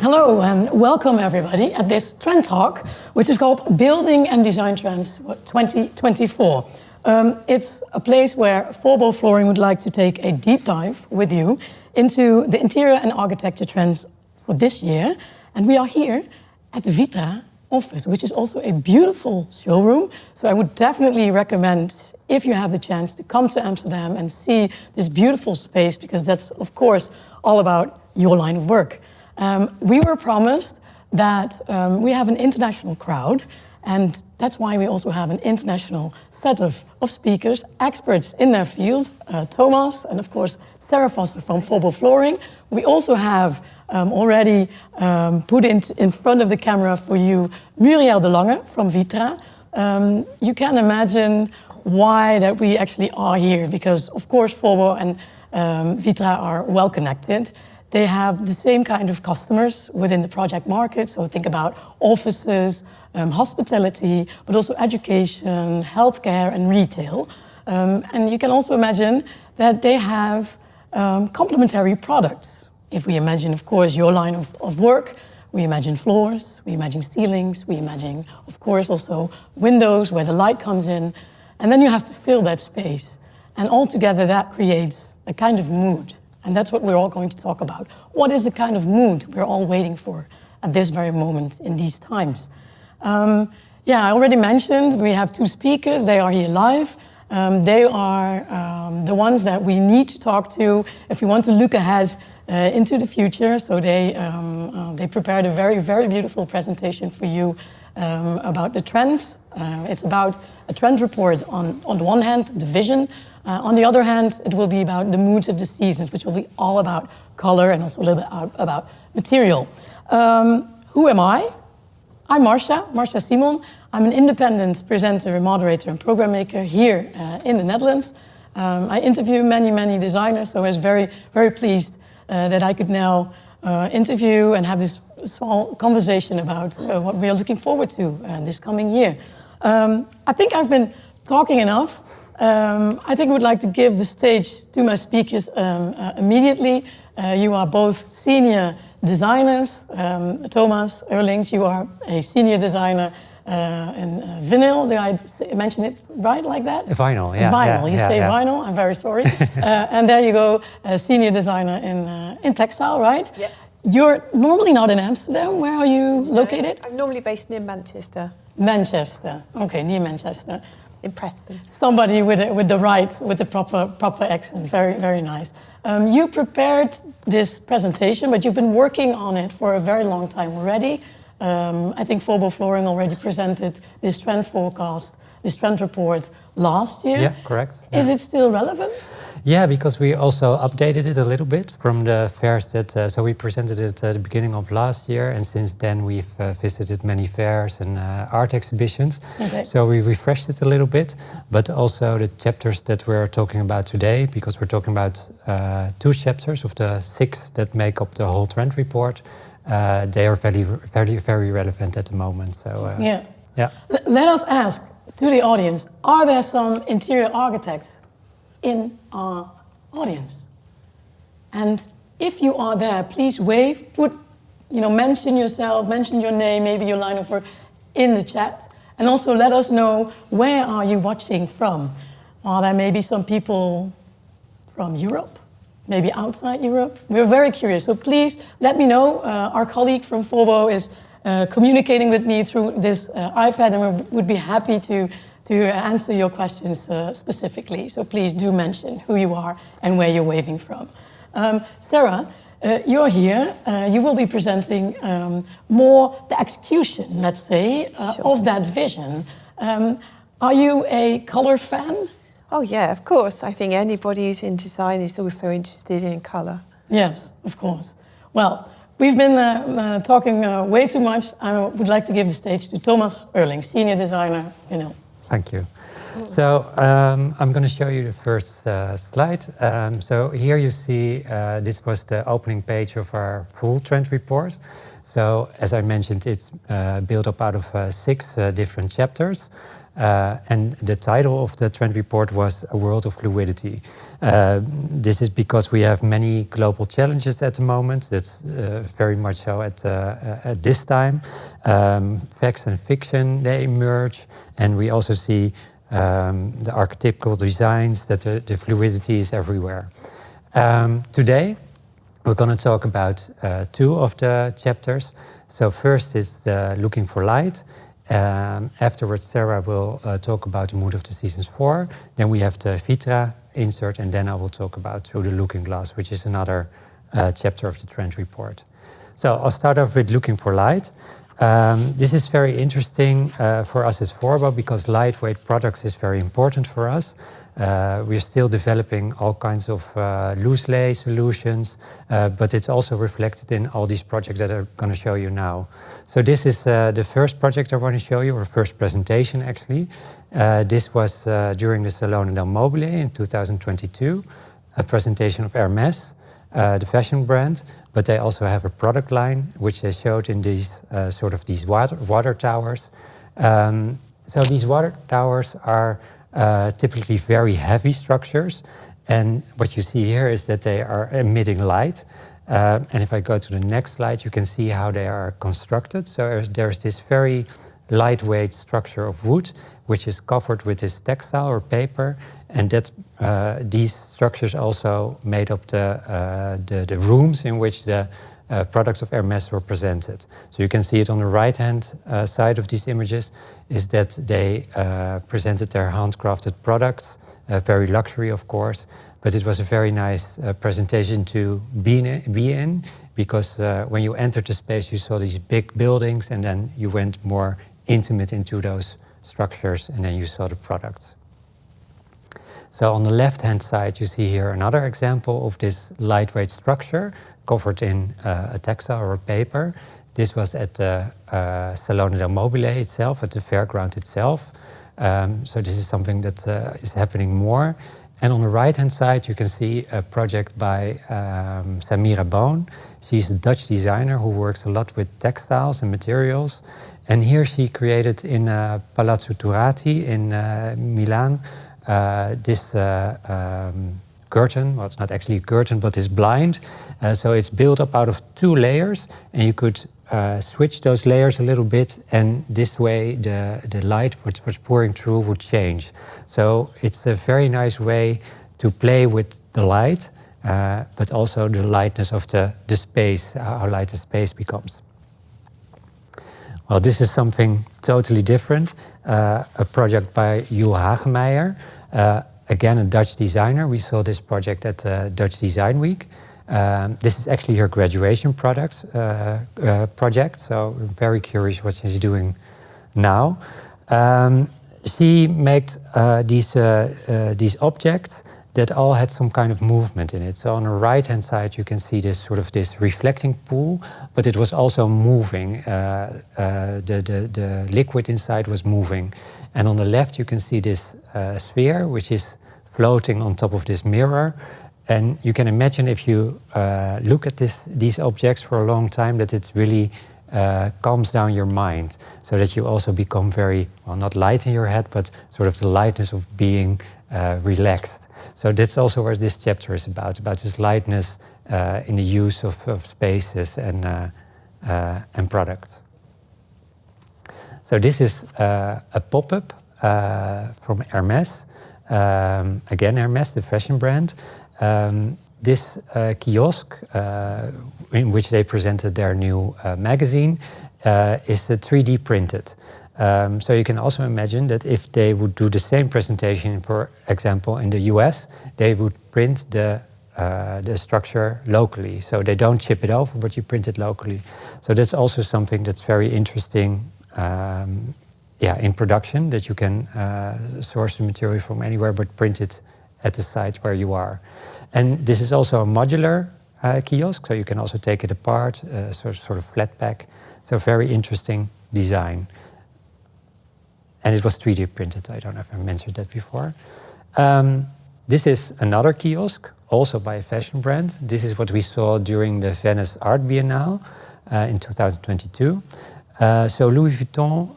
Hello and welcome everybody at this Trend Talk, which is called Building and Design Trends 2024. It's a place where Forbo Flooring would like to take a deep dive with you into the interior and architecture trends for this year. And we are here at the Vitra office, which is also a beautiful showroom. So I would definitely recommend, if you have the chance, to come to Amsterdam and see this beautiful space, because that's, of course, all about your line of work. We were promised that we have an international crowd, and that's why we also have an international set of speakers, experts in their field, Thomas and of course Sarah Foster from Forbo Flooring. We also have already put in front of the camera for you Muriel de Lange from Vitra. You can imagine why that we actually are here, because of course Forbo and Vitra are well connected. They have the same kind of customers within the project market. So think about offices, hospitality, but also education, healthcare and retail. And you can also imagine that they have complementary products. If we imagine, of course, your line of work, we imagine floors, we imagine ceilings, we imagine, of course, also windows where the light comes in. And then you have to fill that space. And altogether that creates a kind of mood. And that's what we're all going to talk about. What is the kind of mood we're all waiting for at this very moment in these times? I already mentioned we have two speakers. They are here live. They are the ones that we need to talk to if we want to look ahead into the future. So they prepared a very, very beautiful presentation for you about the trends. It's about a trend report on the one hand, the vision. On the other hand, it will be about the moods of the seasons, which will be all about color and also a little bit about material. Who am I? I'm Marcia Simon. I'm an independent presenter, moderator, and program maker here in the Netherlands. I interview many designers, so I was very, very pleased that I could now interview and have this small conversation about what we are looking forward to this coming year. I think I've been talking enough. I think I would like to give the stage to my speakers immediately. You are both senior designers. Thomas Eurlings, you are a senior designer in vinyl. Did I mention it right like that? Vinyl, yeah. Vinyl, you say vinyl, I'm very sorry. And there you go, a senior designer in textile, right? Yeah. You're normally not in Amsterdam. Where are you located? I'm normally based near Manchester. Manchester, okay, near Manchester. In Preston. Somebody with the proper accent. Very, very nice. You prepared this presentation, but you've been working on it for a very long time already. I think Forbo Flooring already presented this trend forecast, this trend report last year. Yeah, correct. Is it still relevant? Yeah, because we also updated it a little bit from the fairs that, so we presented it at the beginning of last year, and since then we've visited many fairs and art exhibitions. Okay. So we refreshed it a little bit, but also the chapters that we're talking about today, because we're talking about 2 chapters of the 6 that make up the whole trend report. They are very relevant at the moment. So yeah. Let us ask to the audience, are there some interior architects in our audience? And if you are there, please wave, mention yourself, mention your name, maybe your line of work in the chat, and also let us know where are you watching from. Are there maybe some people from Europe, maybe outside Europe? We're very curious, so please let me know. Our colleague from Forbo is communicating with me through this iPad, and we would be happy to answer your questions specifically. So please do mention who you are and where you're waving from. Sarah, you're here. You will be presenting more the execution, let's say, Sure. of that vision. Are you a color fan? Oh yeah, of course. I think anybody who's in design is also interested in colour. Yes, of course. Well, we've been talking way too much. I would like to give the stage to Thomas Eurlings, senior designer, Thank you. So I'm going to show you the first slide. So here you see this was the opening page of our full trend report. So as I mentioned, it's built up out of 6 different chapters. And the title of the trend report was A World of Fluidity. This is because we have many global challenges at the moment. That's very much so at this time. Facts and fiction, they emerge. And we also see the archetypical designs that the fluidity is everywhere. Today, we're going to talk about two of the chapters. So first is Looking for Light. Afterwards, Sarah will talk about the Mood of the Seasons 4. Then we have the Vitra insert, and then I will talk about Through the Looking Glass, which is another chapter of the trend report. So I'll start off with Looking for Light. This is very interesting for us as Forbo because lightweight products is very important for us. We're still developing all kinds of loose lay solutions, but it's also reflected in all these projects that I'm going to show you now. So this is the first project I want to show you, or first presentation actually. This was during the Salone del Mobile in 2022, a presentation of Hermès, the fashion brand, but they also have a product line which they showed in these these water towers. So these water towers are typically very heavy structures, and what you see here is that they are emitting light. And if I go to the next slide, you can see how they are constructed. So there's this very lightweight structure of wood, which is covered with this textile or paper, and that these structures also made up the rooms in which the products of Hermès were presented. So you can see it on the right-hand side of these images, is that they presented their handcrafted products, very luxury of course, but it was a very nice presentation to be in because when you entered the space you saw these big buildings and then you went more intimate into those structures and then you saw the products. So on the left-hand side you see here another example of this lightweight structure covered in a textile or a paper. This was at the Salone del Mobile itself, at the fairground itself. So this is something that is happening more. And on the right-hand side, you can see a project by Samira Boon. She's a Dutch designer who works a lot with textiles and materials. And here she created in Palazzo Turati in Milan this curtain. Well, it's not actually a curtain, but it's blind. So it's built up out of 2 layers, and you could switch those layers a little bit, and this way the light which was pouring through would change. So it's a very nice way to play with the light, but also the lightness of the space, how light the space becomes. Well, this is something totally different, a project by Jules Hagemeyer, again a Dutch designer. We saw this project at Dutch Design Week. This is actually her graduation project, so I'm very curious what she's doing now. She made these objects that all had some kind of movement in it. So on the right-hand side you can see this this reflecting pool, but it was also moving. The liquid inside was moving. And on the left you can see this sphere, which is floating on top of this mirror. And you can imagine if you look at these objects for a long time, that it really calms down your mind, so that you also become very, well, not light in your head, but the lightness of being relaxed. So that's also what this chapter is about this lightness in the use of spaces and products. So this is a pop-up from Hermès. Again, Hermès, the fashion brand. This kiosk, in which they presented their new magazine, is 3D printed. So you can also imagine that if they would do the same presentation, for example, in the US, they would print the structure locally. So they don't ship it over, but you print it locally. So that's also something that's very interesting in production, that you can source the material from anywhere but print it at the site where you are. And this is also a modular kiosk, so you can also take it apart, sort of flat pack. So very interesting design. And it was 3D printed. I don't know if I mentioned that before. This is another kiosk, also by a fashion brand. This is what we saw during the Venice Art Biennale in 2022. So Louis Vuitton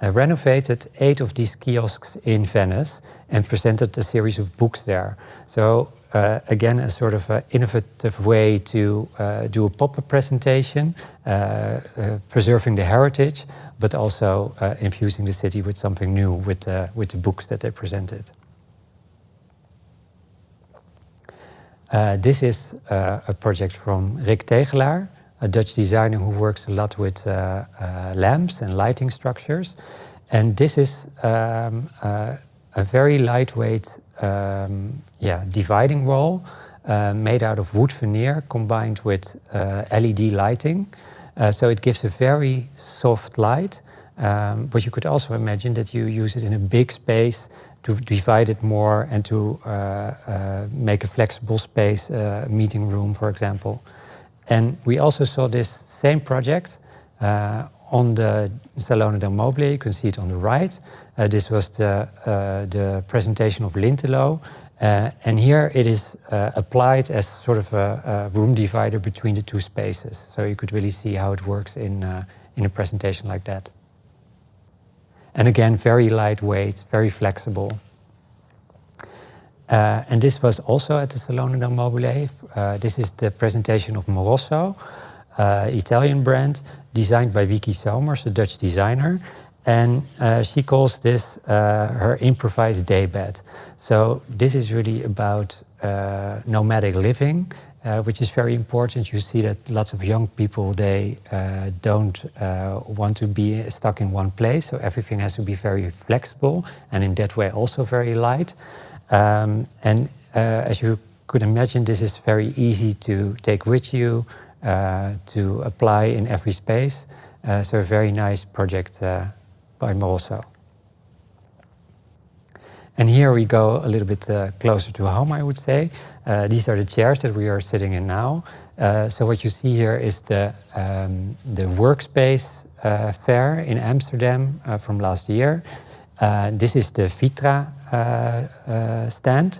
renovated 8 of these kiosks in Venice and presented a series of books there. So again, a sort of innovative way to do a pop-up presentation, preserving the heritage, but also infusing the city with something new with the books that they presented. This is a project from Rick Tegelaar, a Dutch designer who works a lot with lamps and lighting structures. And this is a very lightweight dividing wall made out of wood veneer combined with LED lighting. So it gives a very soft light, but you could also imagine that you use it in a big space to divide it more and to make a flexible space, meeting room, for example. And we also saw this same project on the Salone del Mobile. You can see it on the right. This was the presentation of Lintelo. And here it is applied as sort of a room divider between the two spaces. So you could really see how it works in a presentation like that. And again, very lightweight, very flexible. And this was also at the Salone del Mobile. This is the presentation of Moroso, Italian brand, designed by Vicky Somers, a Dutch designer. And she calls this her improvised daybed. So this is really about nomadic living, which is very important. You see that lots of young people, they don't want to be stuck in one place. So everything has to be very flexible and in that way also very light. And as you could imagine, this is very easy to take with you, to apply in every space. So a very nice project by Moroso. And here we go a little bit closer to home, I would say. These are the chairs that we are sitting in now. So what you see here is the workspace fair in Amsterdam from last year. This is the Vitra stand.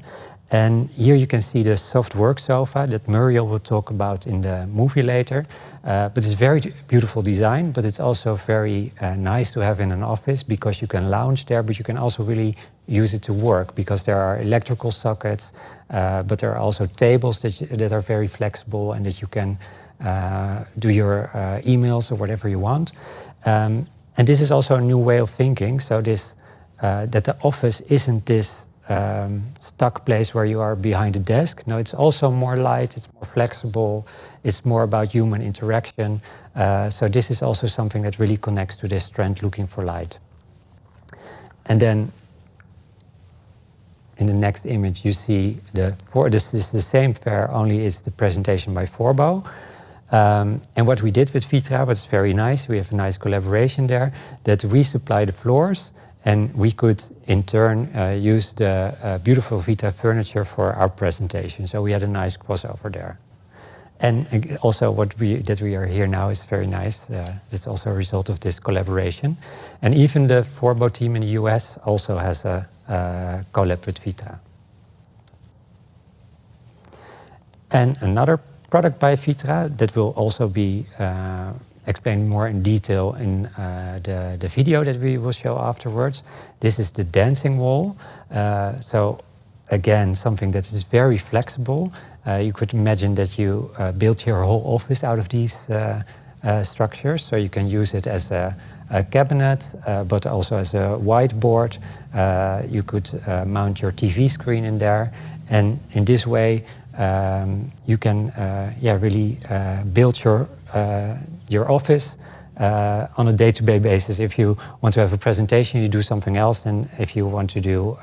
And here you can see the soft work sofa that Muriel will talk about in the movie later. But it's a very beautiful design, but it's also very nice to have in an office because you can lounge there, but you can also really use it to work because there are electrical sockets, but there are also tables that are very flexible and that you can do your emails or whatever you want. And this is also a new way of thinking. So this that the office isn't this stuck place where you are behind a desk. No, it's also more light, it's more flexible, it's more about human interaction. So this is also something that really connects to this trend looking for light. And then in the next image you see this is the same fair, only it's the presentation by Forbo. And what we did with Vitra was very nice. We have a nice collaboration there, that we supply the floors and we could in turn use the beautiful Vitra furniture for our presentation. So we had a nice crossover there. And also what we are here now is very nice. It's also a result of this collaboration. And even the Forbo team in the US also has a collab with Vitra. And another product by Vitra that will also be explained more in detail in the video that we will show afterwards. This is the dancing wall. So again, something that is very flexible. You could imagine that you build your whole office out of these structures. So you can use it as a cabinet, but also as a whiteboard. You could mount your TV screen in there. And in this way, you can really build your office on a day-to-day basis. If you want to have a presentation, you do something else than if you want to do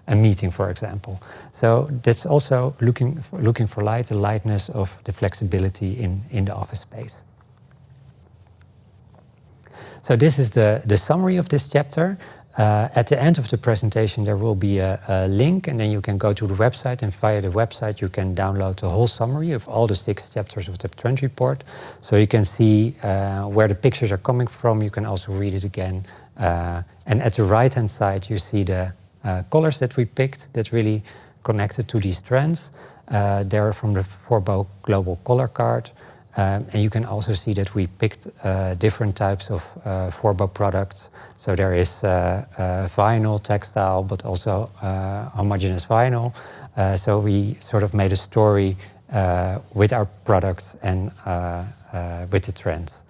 a meeting, for example. So that's also looking for light, the lightness of the flexibility in the office space. So this is the summary of this chapter. At the end of the presentation, there will be a link, and then you can go to the website, and via the website you can download the whole summary of all the 6 chapters of the trend report. So you can see where the pictures are coming from. You can also read it again. And at the right-hand side, you see the colors that we picked that really connected to these trends. They're from the Forbo Global Color Card. And you can also see that we picked different types of Forbo products. So there is vinyl, textile, but also homogeneous vinyl. So we sort of made a story with our products and with the trends.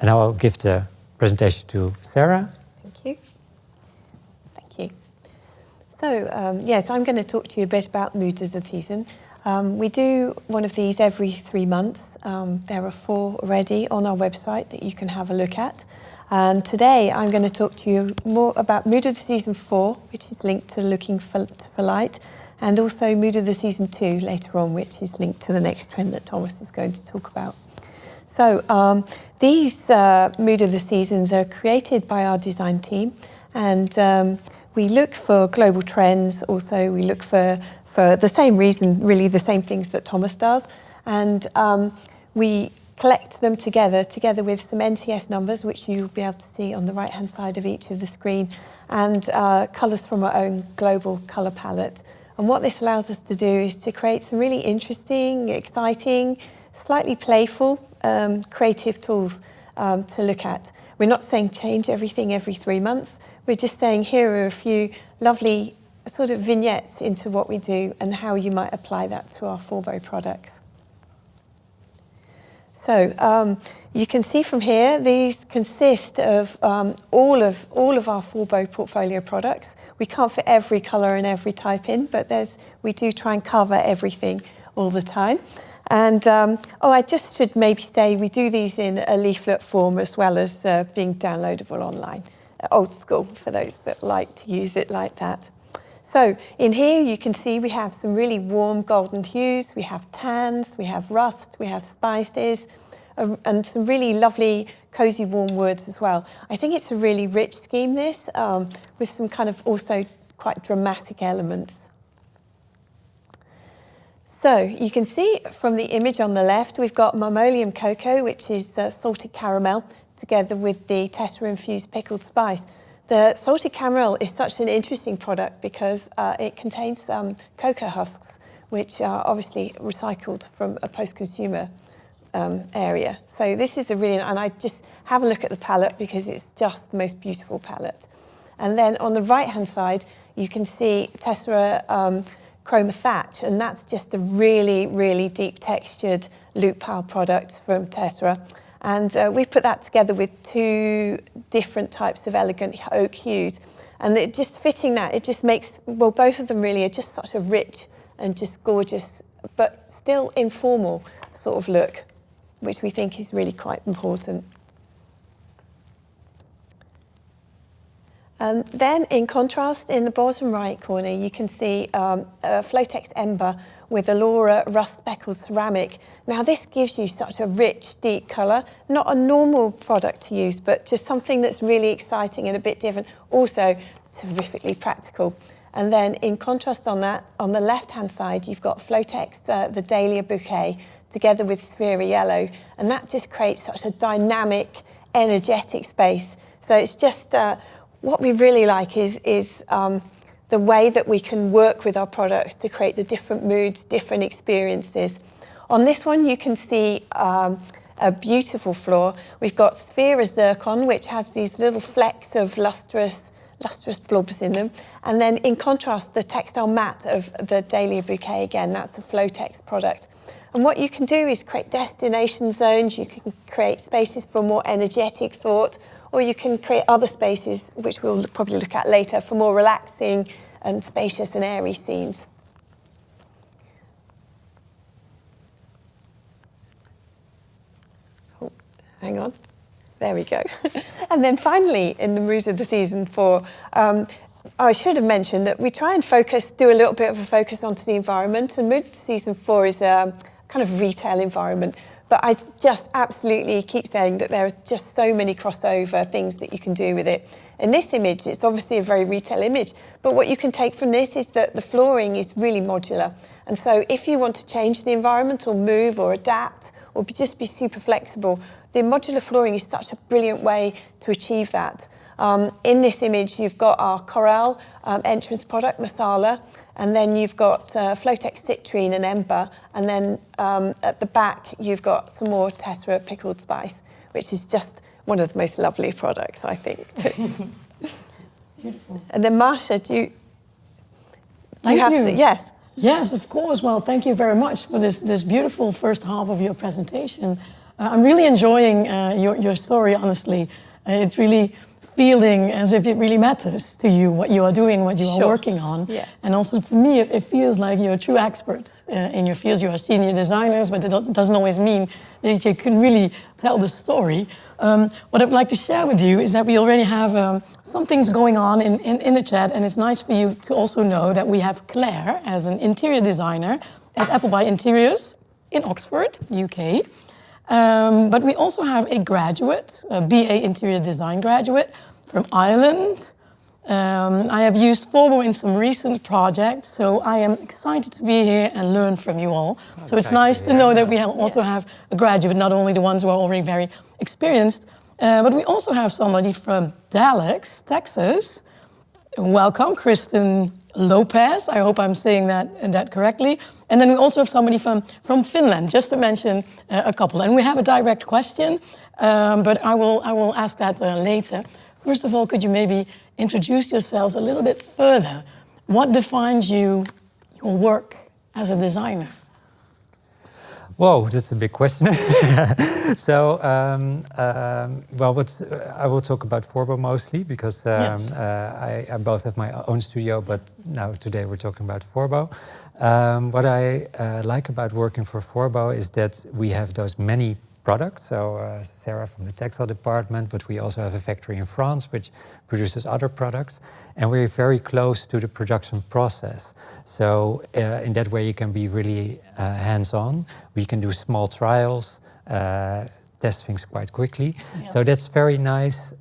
And now I'll give the presentation to Sarah. Thank you. Thank you. So, so I'm going to talk to you a bit about Mood of the Season. We do one of these every 3 months. There are 4 already on our website that you can have a look at. And today I'm going to talk to you more about Mood of the Season 4, which is linked to Looking for Light, and also Mood of the Season 2 later on, which is linked to the next trend that Thomas is going to talk about. So these Mood of the Seasons are created by our design team, and we look for global trends. Also, we look for the same reason, really the same things that Thomas does. And we collect them together with some NCS numbers, which you'll be able to see on the right-hand side of each of the screen, and colours from our own global colour palette. And what this allows us to do is to create some really interesting, exciting, slightly playful, creative tools to look at. We're not saying change everything every 3 months. We're just saying here are a few lovely sort of vignettes into what we do and how you might apply that to our Forbo products. So you can see from here, these consist of all of our Forbo portfolio products. We can't fit every colour and every type in, but we do try and cover everything all the time. And I just should maybe say we do these in a leaflet form as well as being downloadable online. Old school for those that like to use it like that. So in here you can see we have some really warm golden hues, we have tans, we have rust, we have spices, and some really lovely cosy warm woods as well. I think it's a really rich scheme, this, with some kind of also quite dramatic elements. So you can see from the image on the left, we've got Marmoleum Cocoa, which is salted caramel, together with the Tessera-infused pickled spice. The salted caramel is such an interesting product because it contains cocoa husks, which are obviously recycled from a post-consumer area. So this is a really, and I just have a look at the palette because it's just the most beautiful palette. And then on the right-hand side, you can see Tessera Chroma Thatch, and that's just a really, really deep textured loop pile product from Tessera. And we put that together with 2 different types of elegant oak hues. And it just fitting that, it just makes, well, both of them really are just such a rich and just gorgeous, but still informal sort of look, which we think is really quite important. And then in contrast, in the bottom right corner, you can see a Flotex Ember with Allura rust speckled ceramic. Now this gives you such a rich, deep colour, not a normal product to use, but just something that's really exciting and a bit different, also terrifically practical. And then in contrast on that, on the left-hand side, you've got Flotex, the Dahlia Bouquet, together with Sphera Yellow, and that just creates such a dynamic, energetic space. So it's just, what we really like is the way that we can work with our products to create the different moods, different experiences. On this one, you can see a beautiful floor. We've got Sphera Zircon, which has these little flecks of lustrous blobs in them. And then in contrast, the textile matte of the Dahlia Bouquet, again, that's a Flotex product. And what you can do is create destination zones, you can create spaces for more energetic thought, or you can create other spaces, which we'll probably look at later, for more relaxing and spacious and airy scenes. Oh, hang on. There we go. And then finally, in the Mood of the Season 4, I should have mentioned that we try and do a little bit of a focus onto the environment, and Mood of the Season 4 is a kind of retail environment. But I just absolutely keep saying that there are just so many crossover things that you can do with it. In this image, it's obviously a very retail image, but what you can take from this is that the flooring is really modular. And so if you want to change the environment or move or adapt or just be super flexible, the modular flooring is such a brilliant way to achieve that. In this image, you've got our Corel entrance product, Masala, and then you've got Flotex citrine and ember, and then at the back, you've got some more Tessera pickled spice, which is just one of the most lovely products, I think, too. Beautiful. And then Marsha, do you Thank have... you. Yes. Yes, of course. Well, thank you very much for this beautiful first half of your presentation. I'm really enjoying your story, honestly. It's really feeling as if it really matters to you, what you are doing, what you are working on. Yeah. And also for me, it feels like you're a true expert in your fields. You are senior designers, but it doesn't always mean that you can really tell the story. What I'd like to share with you is that we already have some things going on in the chat, and it's nice for you to also know that we have Claire as an interior designer at Appleby Interiors in Oxford, UK. But we also have a graduate, a BA Interior Design graduate from Ireland. I have used Forbo in some recent projects, so I am excited to be here and learn from you all. So it's nice to know that we also have a graduate, not only the ones who are already very experienced, but we also have somebody from Dallas, Texas. Welcome, Kristen Lopez. I hope I'm saying that correctly. And then we also have somebody from Finland, just to mention a couple. And we have a direct question, but I will ask that later. First of all, could you maybe introduce yourselves a little bit further? What defines you, your work as a designer? Whoa, that's a big question. So, I will talk about Forbo mostly because Yes. I both have my own studio, but now today we're talking about Forbo. What I like about working for Forbo is that we have those many products. So Sarah from the textile department, but we also have a factory in France which produces other products, and we're very close to the production process. So in that way you can be really hands-on. We can do small trials, test things quite quickly. Yeah. So that's very nice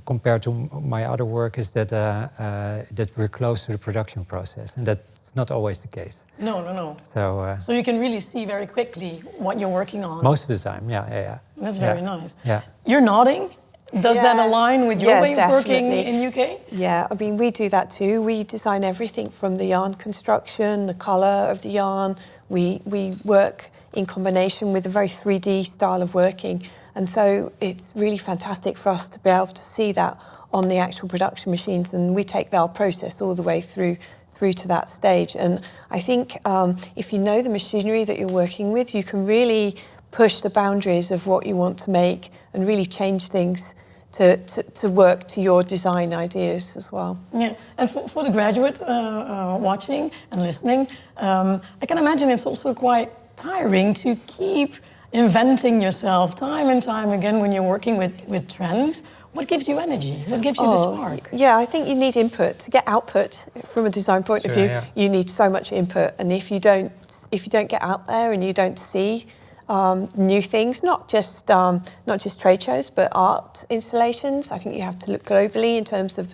compared to my other work, is that that we're close to the production process, and that's not always the case. No. So you can really see very quickly what you're working on. Most of the time, yeah. That's very nice. Yeah. You're nodding. Does that align with your way of working in UK? Yeah, I mean, we do that too. We design everything from the yarn construction, the colour of the yarn. We work in combination with a very 3D style of working. And so it's really fantastic for us to be able to see that on the actual production machines. And we take our process all the way through to that stage. And I think if you know the machinery that you're working with, you can really push the boundaries of what you want to make and really change things to work to your design ideas as well. Yeah, and for the graduate watching and listening, I can imagine it's also quite tiring to keep inventing yourself time and time again when you're working with trends. What gives you energy? What gives you the spark? Yeah, I think you need input. To get output from a design point of view, you need so much input. And if you don't get out there and you don't see new things, not just trade shows, but art installations. I think you have to look globally in terms of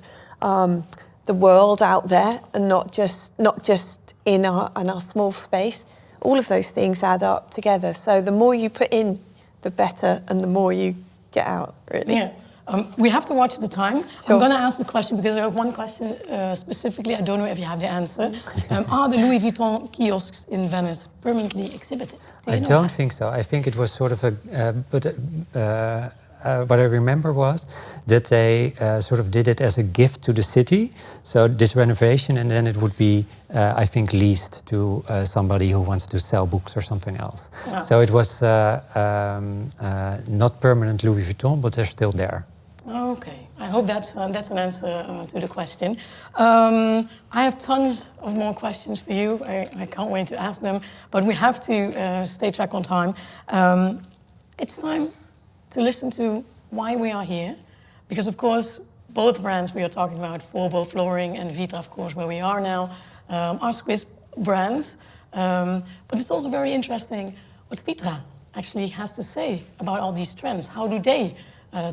the world out there, and not just in our small space. All of those things add up together. So the more you put in, the better, and the more you get out, really. Yeah. We have to watch the time. Sure. I'm going to ask the question because I have one question specifically. I don't know if you have the answer. Are the Louis Vuitton kiosks in Venice permanently exhibited? I don't think so. I think it was sort of what I remember was that they sort of did it as a gift to the city. So this renovation, and then it would be, I think, leased to somebody who wants to sell books or something else. Yeah. So it was not permanent Louis Vuitton, but they're still there. Okay, I hope that's an answer to the question. I have tons of more questions for you. I can't wait to ask them, but we have to stay track on time. It's time to listen to why we are here, because of course both brands we are talking about, Forbo Flooring and Vitra, of course, where we are now, are Swiss brands. But it's also very interesting what Vitra actually has to say about all these trends. How do they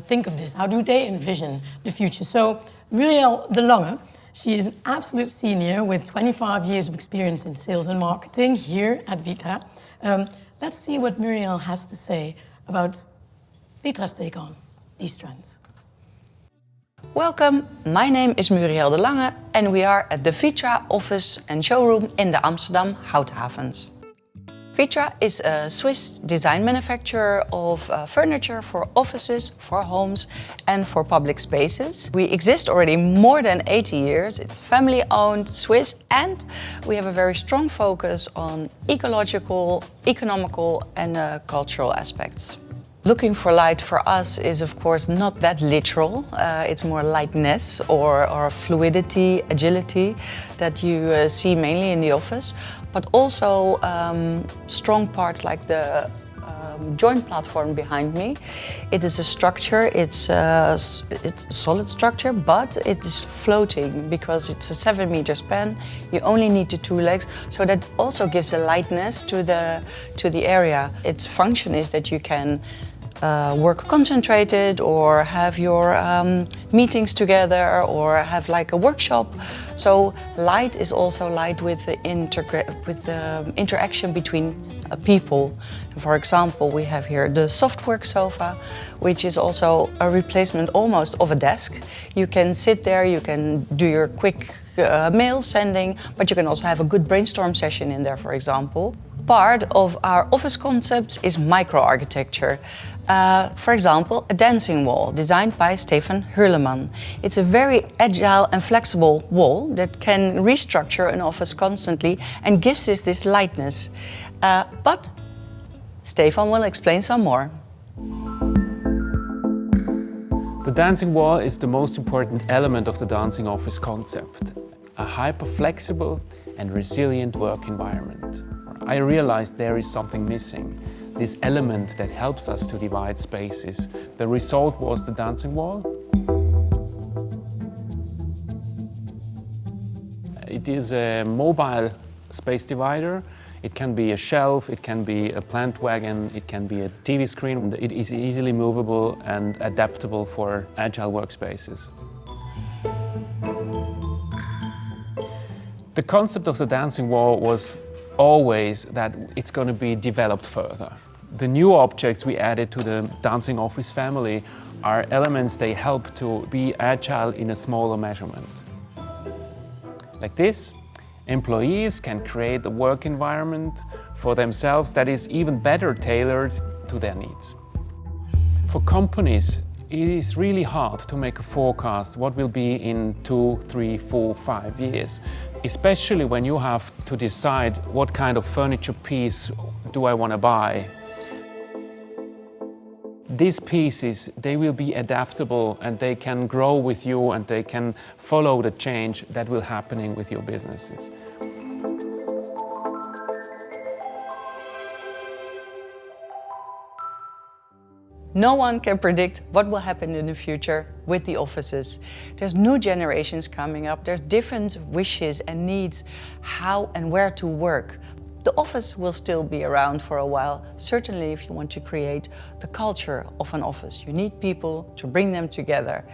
think of this? How do they envision the future? So Muriel De Lange, she is an absolute senior with 25 years of experience in sales and marketing here at Vitra. Let's see what Muriel has to say about Vitra's take on these trends. Welcome, my name is Muriel de Lange and we are at the Vitra office and showroom in the Amsterdam Houthavens. Vitra is a Swiss design manufacturer of furniture for offices, for homes and for public spaces. We exist already more than 80 years. It's family-owned, Swiss, and we have a very strong focus on ecological, economical and cultural aspects. Looking for light for us is of course not that literal. It's more lightness or fluidity, agility that you see mainly in the office, but also strong parts like the joint platform behind me. It is a structure, it's a solid structure, but it is floating because it's a 7-meter span. You only need the 2 legs, so that also gives a lightness to the area. Its function is that you can work concentrated or have your meetings together or have like a workshop. So light is also light with the interaction between people. For example, we have here the Softwork sofa, which is also a replacement almost of a desk. You can sit there, you can do your quick mail sending, but you can also have a good brainstorm session in there, for example. Part of our office concepts is micro-architecture. For example, a dancing wall designed by Stefan Hürlemann. It's a very agile and flexible wall that can restructure an office constantly and gives this lightness. But Stefan will explain some more. The dancing wall is the most important element of the dancing office concept. A hyper-flexible and resilient work environment. I realized there is something missing, this element that helps us to divide spaces. The result was the dancing wall. It is a mobile space divider. It can be a shelf, it can be a plant wagon, it can be a TV screen. It is easily movable and adaptable for agile workspaces. The concept of the dancing wall was always that it's going to be developed further. The new objects we added to the dancing office family are elements they help to be agile in a smaller measurement. Like this, employees can create a work environment for themselves that is even better tailored to their needs. For companies, it is really hard to make a forecast what will be in 2, 3, 4, 5 years, especially when you have to decide what kind of furniture piece do I want to buy. These pieces, they will be adaptable and they can grow with you and they can follow the change that will happening with your businesses. No one can predict what will happen in the future with the offices. There's new generations coming up, there's different wishes and needs how and where to work. The office will still be around for a while, certainly if you want to create the culture of an office. You need people to bring them together.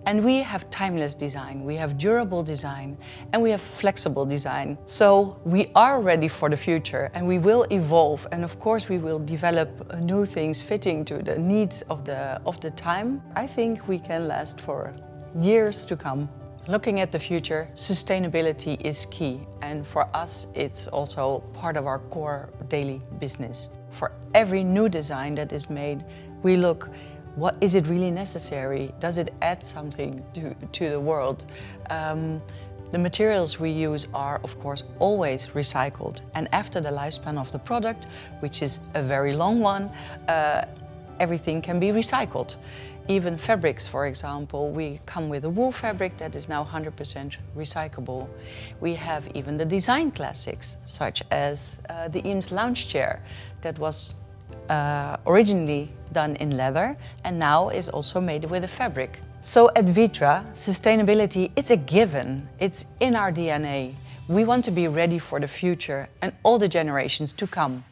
And we have timeless design, we have durable design, and we have flexible design. So we are ready for the future and we will evolve. And of course we will develop new things fitting to the needs of the time. I think we can last for years to come. Looking at the future, sustainability is key. And for us, it's also part of our core daily business. For every new design that is made, we look, what is it really necessary? Does it add something to the world? The materials we use are, of course, always recycled. And after the lifespan of the product, which is a very long one, everything can be recycled. Even fabrics, for example, we come with a wool fabric that is now 100% recyclable. We have even the design classics, such as the Eames lounge chair that was originally done in leather and now is also made with a fabric. So at Vitra, sustainability, it's a given. It's in our DNA. We want to be ready for the future and all the generations to come.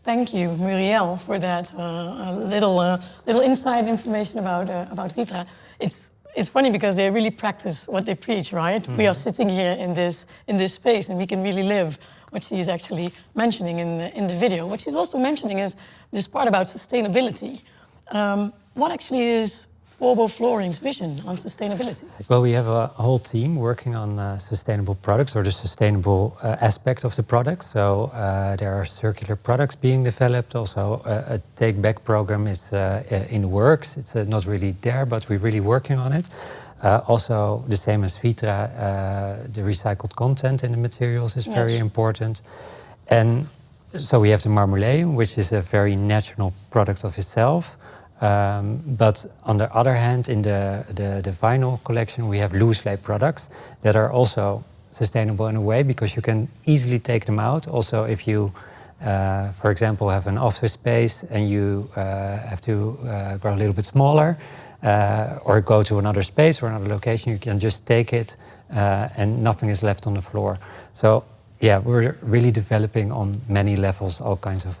Thank you, Muriel, for that little inside information about Vitra. It's funny because they really practice what they preach, right? Mm-hmm. We are sitting here in this space and we can really live what she's actually mentioning in the video. What she's also mentioning is this part about sustainability. What actually is Forbo Flooring's vision on sustainability? Well, we have a whole team working on sustainable products, or the sustainable aspect of the product. So there are circular products being developed. Also, a take-back program is in the works. It's not really there, but we're really working on it. Also, the same as Vitra, the recycled content in the materials is very important. And so we have the marmoleum, which is a very natural product of itself. But on the other hand, in the vinyl collection, we have loose lay products that are also sustainable in a way, because you can easily take them out. Also, if you, for example, have an office space and you have to grow a little bit smaller, or go to another space or another location, you can just take it and nothing is left on the floor. So yeah, we're really developing on many levels all kinds of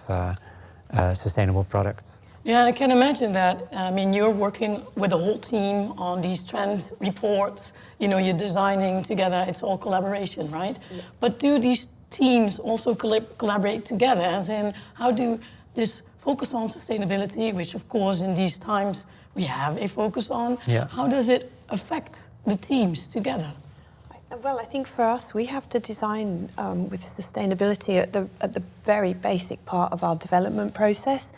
sustainable products. Yeah, and I can imagine that. I mean, you're working with a whole team on these trend reports. You know, you're designing together. It's all collaboration, right? Yeah. But do these teams also collaborate together? As in, how do this focus on sustainability, which of course in these times we have a focus on, how does it affect the teams together? Well, I think for us, we have to design with sustainability at the very basic part of our development process.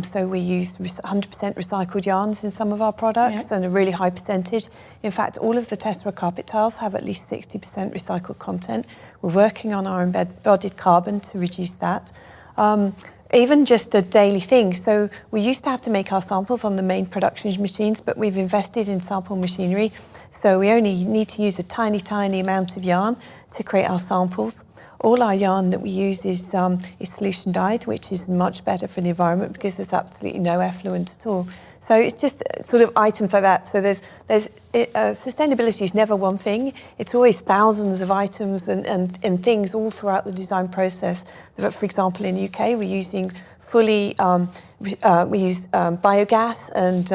So we use 100% recycled yarns in some of our products, and a really high percentage. In fact, all of the Tessera carpet tiles have at least 60% recycled content. We're working on our embodied carbon to reduce that. Even just a daily thing. So we used to have to make our samples on the main production machines, but we've invested in sample machinery. So we only need to use a tiny, tiny amount of yarn to create our samples. All our yarn that we use is solution dyed, which is much better for the environment because there's absolutely no effluent at all. So it's just sort of items like that. So sustainability is never one thing. It's always thousands of items and things all throughout the design process. For example, in the UK, we're using we use biogas and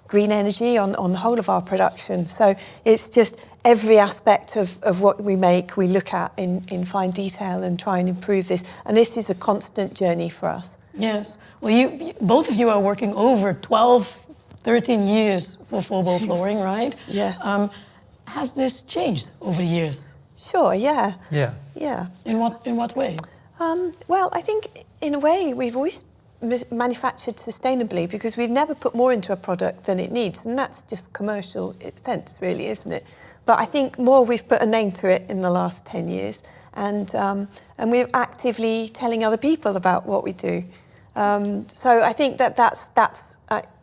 green energy on the whole of our production. So it's just every aspect of what we make, we look at in fine detail and try and improve this. And this is a constant journey for us. Yes. Well, both of you are working over 12, 13 years for Forbo Flooring, right? Yeah. Has this changed over the years? Sure, yeah. Yeah. Yeah. In what way? Well, I think in a way we've always manufactured sustainably because we've never put more into a product than it needs. And that's just commercial sense, really, isn't it? But I think more we've put a name to it in the last 10 years. And we're actively telling other people about what we do. So I think that's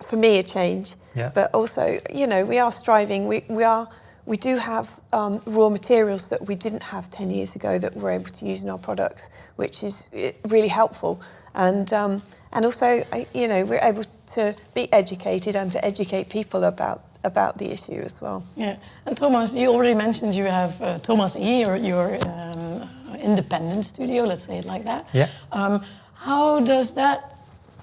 for me, a change. Yeah. But also, you know, we are striving. We do have raw materials that we didn't have 10 years ago that we're able to use in our products, which is really helpful. And also, you know, we're able to be educated and to educate people about the issue as well. Yeah, and Thomas, you already mentioned you have Thomas E, your independent studio, let's say it like that. Yeah. How does that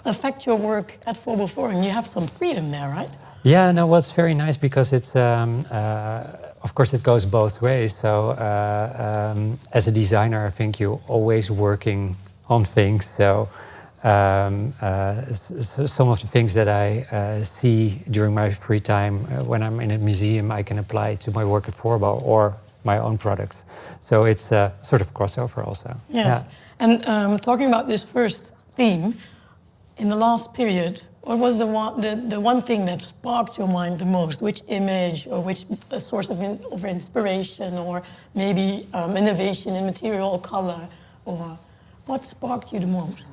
affect your work at Forbo Flooring? You have some freedom there, right? Yeah, no, well, it's very nice because it's, of course, it goes both ways. So as a designer, I think you're always working on things. So some of the things that I see during my free time when I'm in a museum, I can apply to my work at Forbo or my own products. So it's a sort of crossover also. Yes. Yeah. And talking about this first theme, in the last period, what was the one thing that sparked your mind the most? Which image or which source of inspiration, or maybe innovation in material or color, or what sparked you the most?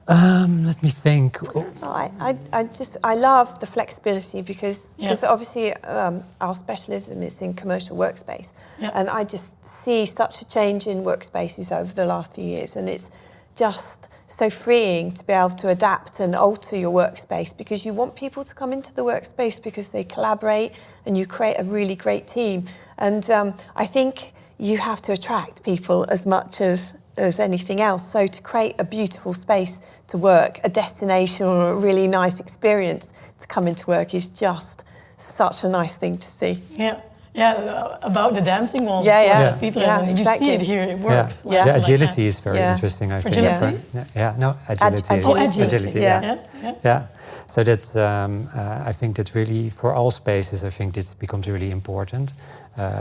Let me think. I love the flexibility because obviously our specialism is in commercial workspace, and I just see such a change in workspaces over the last few years, and it's just so freeing to be able to adapt and alter your workspace because you want people to come into the workspace because they collaborate and you create a really great team. And I think you have to attract people as much as anything else. So to create a beautiful space to work, a destination or a really nice experience to come into work is just such a nice thing to see. Yeah. Yeah, about the dancing walls. Yeah, of course, yeah. at Vitra, Yeah, and you exactly. see it here. It works. Yeah. Yeah. The like agility that. is very Yeah. interesting, I think. Fragility? No, agility. Agility, yeah. Yeah. Yeah, so that's I think that really for all spaces, I think this becomes really important.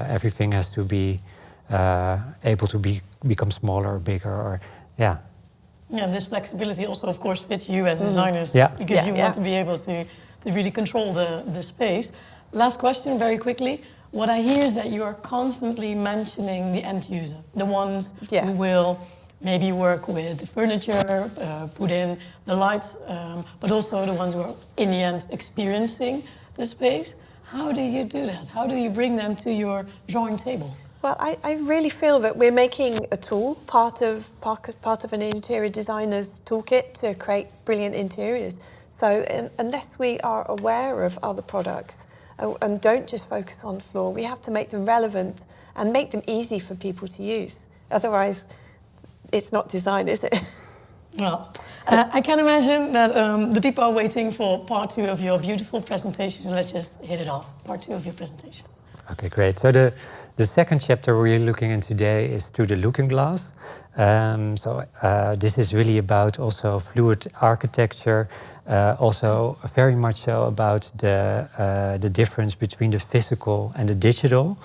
Everything has to be able to become smaller or bigger, or Yeah, this flexibility also, of course, fits you as designers Yeah. because Yeah, you want to be able to really control the space. Last question, very quickly. What I hear is that you are constantly mentioning the end user, the ones Yeah. who will maybe work with the furniture, put in the lights, but also the ones who are in the end experiencing the space. How do you do that? How do you bring them to your drawing table? Well, I really feel that we're making a tool part of an interior designer's toolkit to create brilliant interiors. So unless we are aware of other products and don't just focus on floor, we have to make them relevant and make them easy for people to use. Otherwise, it's not design, is it? Well, I can imagine that the people are waiting for part 2 of your beautiful presentation. Let's just hit it off. Part 2 of your presentation. Okay, great. So the second chapter we're looking in today is through the looking glass. This is really about also fluid architecture, also very much so about the difference between the physical and the digital,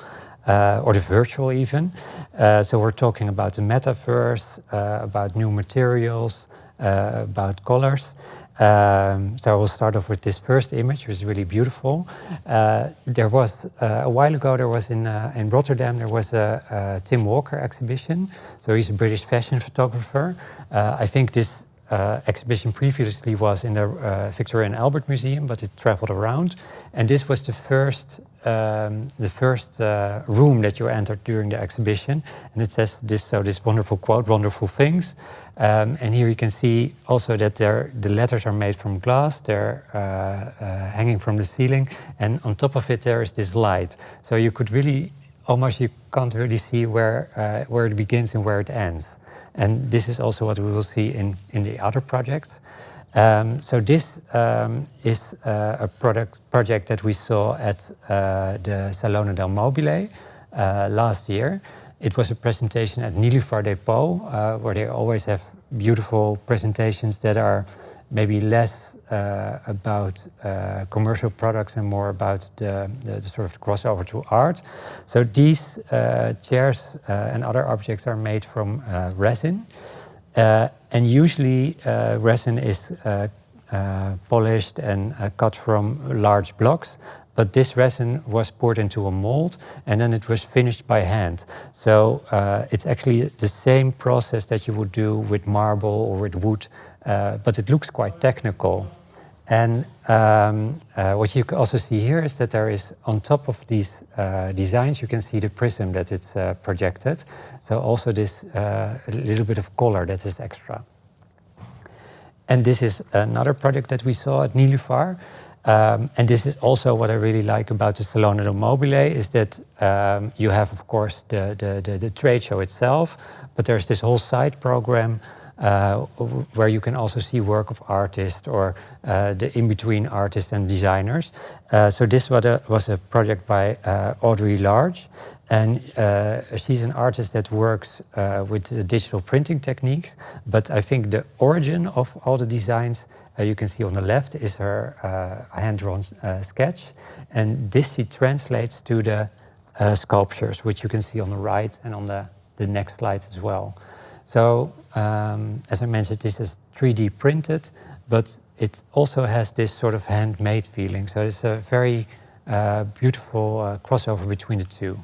or the virtual even. So we're talking about the metaverse, about new materials, about colors. So I will start off with this first image, which is really beautiful. There was a while ago. There was in Rotterdam. There was a Tim Walker exhibition. So he's a British fashion photographer. I think this exhibition previously was in the Victoria and Albert Museum, but it traveled around. And this was the first room that you entered during the exhibition. And it says this wonderful quote, "Wonderful things." And here you can see also that the letters are made from glass. They're hanging from the ceiling, and on top of it there is this light. So you could really you can't really see where it begins and where it ends. And this is also what we will see in the other projects. So this is a project that we saw at the Salone del Mobile last year. It was a presentation at Nilüfer Depot, where they always have beautiful presentations that are maybe less about commercial products and more about the sort of crossover to art. So these chairs and other objects are made from resin. And usually resin is polished and cut from large blocks. But this resin was poured into a mold and then it was finished by hand. So it's actually the same process that you would do with marble or with wood, but it looks quite technical. And what you can also see here is that there is, on top of these designs, you can see the prism that it's projected. So also this a little bit of color that is extra. And this is another project that we saw at Nilüfer. And this is also what I really like about the Salone del Mobile, is that you have, of course, the trade show itself, but there's this whole side program where you can also see work of artists or the in-between artists and designers. So this was a project by Audrey Large, and she's an artist that works with digital printing techniques, but I think the origin of all the designs you can see on the left is her hand-drawn sketch, and this she translates to the sculptures, which you can see on the right and on the next slide as well. So, as I mentioned, this is 3D printed, but it also has this sort of handmade feeling. So it's a very beautiful crossover between the two.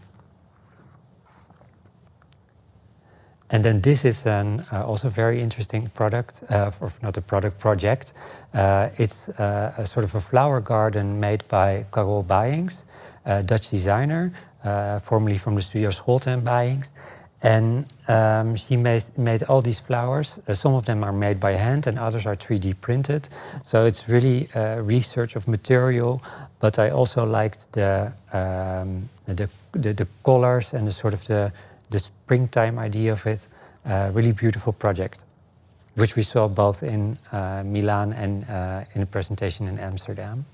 And then this is an also very interesting product, or not a product, project. It's a sort of a flower garden made by Carol Bayings, a Dutch designer, formerly from the studio Scholte and Bayings. And she made all these flowers. Some of them are made by hand and others are 3D printed. So it's really research of material, but I also liked the colors and the sort of the springtime idea of it. Really beautiful project, which we saw both in Milan and in a presentation in Amsterdam.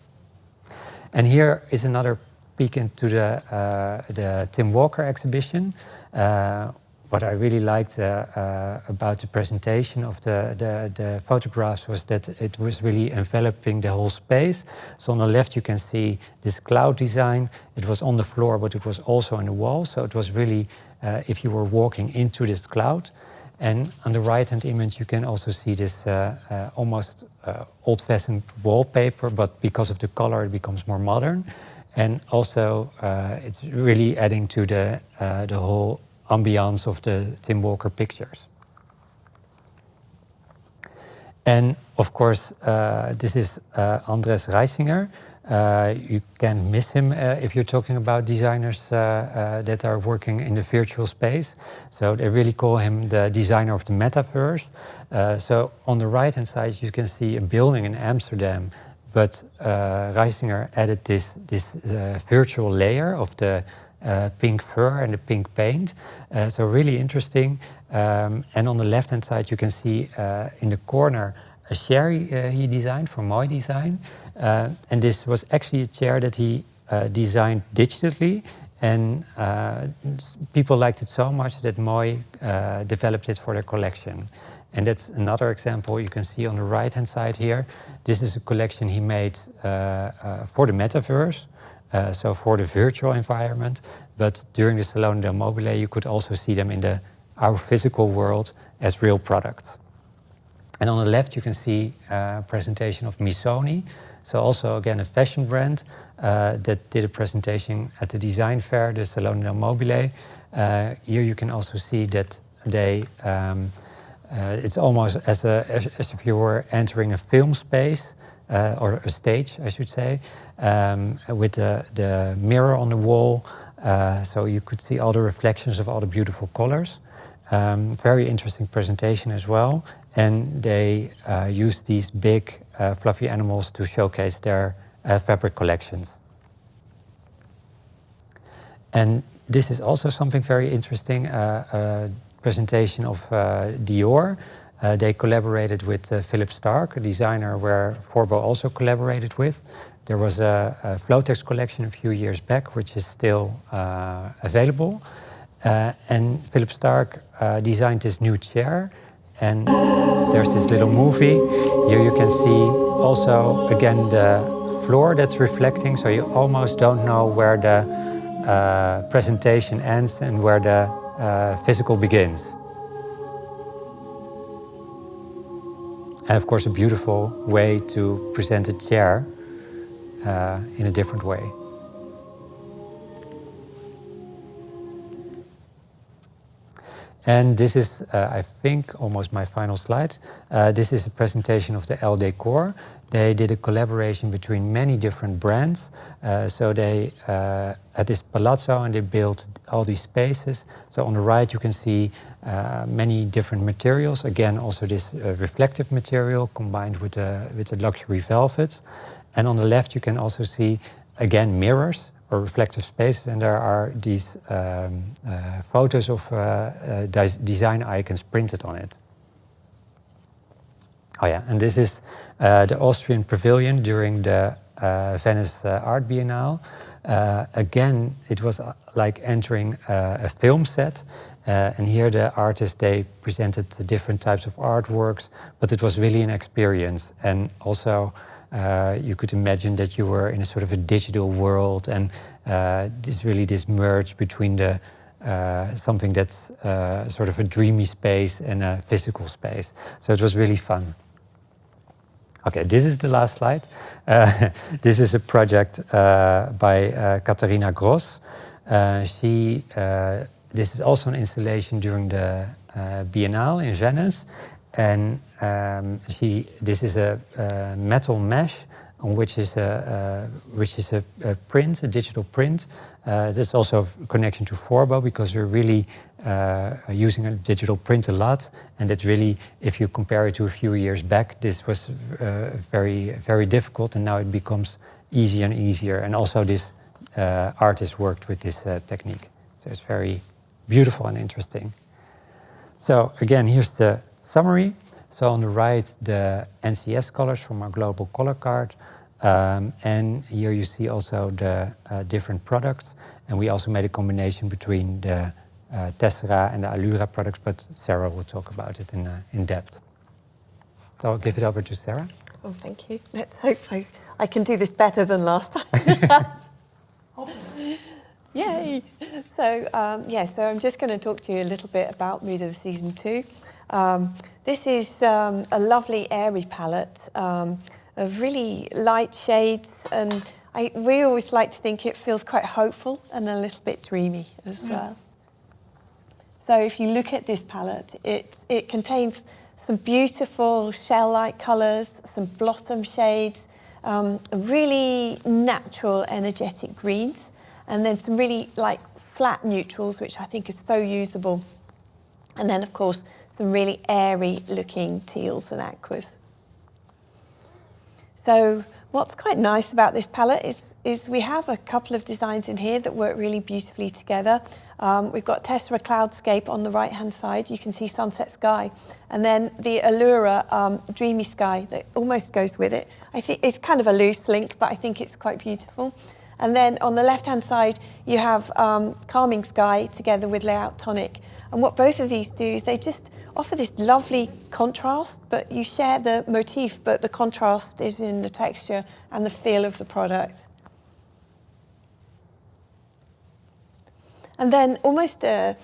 And here is another peek into the Tim Walker exhibition. What I really liked about the presentation of the photographs was that it was really enveloping the whole space. So on the left you can see this cloud design. It was on the floor, but it was also on the wall. So it was really, if you were walking into this cloud. And on the right-hand image you can also see this almost old-fashioned wallpaper, but because of the color it becomes more modern. And also it's really adding to the whole ambiance of the Tim Walker pictures. And of course, this is Andres Reisinger. You can't miss him if you're talking about designers that are working in the virtual space. So they really call him the designer of the metaverse. So on the right-hand side, you can see a building in Amsterdam, but Reisinger added this virtual layer of the pink fur and the pink paint. So really interesting. And on the left-hand side, you can see in the corner a chair he designed for Mooi Design. And this was actually a chair that he designed digitally. And people liked it so much that Mooi developed it for their collection. And that's another example you can see on the right-hand side here. This is a collection he made for the metaverse. So for the virtual environment, but during the Salone del Mobile, you could also see them in our physical world as real products. And on the left, you can see a presentation of Missoni. So also, again, a fashion brand that did a presentation at the design fair, the Salone del Mobile. Here you can also see that they, it's almost as if you were entering a film space, or a stage, I should say. With the mirror on the wall, so you could see all the reflections of all the beautiful colors. Very interesting presentation as well. And they used these big fluffy animals to showcase their fabric collections. And this is also something very interesting, a presentation of Dior. They collaborated with Philip Stark, a designer where Forbo also collaborated with. There was a Flotex collection a few years back, which is still available. And Philip Stark designed this new chair. And there's this little movie. Here you can see also, again, the floor that's reflecting. So you almost don't know where the presentation ends and where the physical begins. And of course, a beautiful way to present a chair in a different way. And this is, I think, almost my final slide. This is a presentation of the El Decor. They did a collaboration between many different brands. So they had this palazzo and they built all these spaces. So on the right you can see many different materials. Again, also this reflective material combined with the luxury velvets. And on the left you can also see, again, mirrors or reflective spaces. And there are these photos of design icons printed on it. Oh yeah, and this is the Austrian pavilion during the Venice Art Biennale. Again, it was like entering a film set. And here the artists, they presented the different types of artworks, but it was really an experience. And also you could imagine that you were in a sort of a digital world, and this merge between the something that's sort of a dreamy space and a physical space. So it was really fun. Okay, this is the last slide. This is a project by Katharina Gross. This is also an installation during the Biennale in Venice. And this is a metal mesh on which is a print, a digital print. There's also a connection to Forbo because we're really using a digital print a lot, and it's really, if you compare it to a few years back, this was very, very difficult, and now it becomes easier and easier. And also this artist worked with this technique, so it's very beautiful and interesting. So again, here's the summary. So on the right, the NCS colors from our global color card. And here you see also the different products. And we also made a combination between the Tessera and the Allura products, but Sarah will talk about it in depth. So I'll give it over to Sarah. Oh, thank you. Let's hope I can do this better than last time. Yay! So, so I'm just going to talk to you a little bit about Mood of the Season 2. This is a lovely airy palette of really light shades, and we always like to think it feels quite hopeful and a little bit dreamy as well. So if you look at this palette, it contains some beautiful shell-like colours, some blossom shades, really natural, energetic greens, and then some really like flat neutrals, which I think is so usable. And then, of course, some really airy-looking teals and aquas. So what's quite nice about this palette is we have a couple of designs in here that work really beautifully together. We've got Tessera Cloudscape on the right-hand side. You can see Sunset Sky. And then the Allura Dreamy Sky that almost goes with it. I think it's kind of a loose link, but I think it's quite beautiful. And then on the left-hand side, you have Calming Sky together with Layout Tonic. And what both of these do is they just offer this lovely contrast, but you share the motif, but the contrast is in the texture and the feel of the product. And then almost the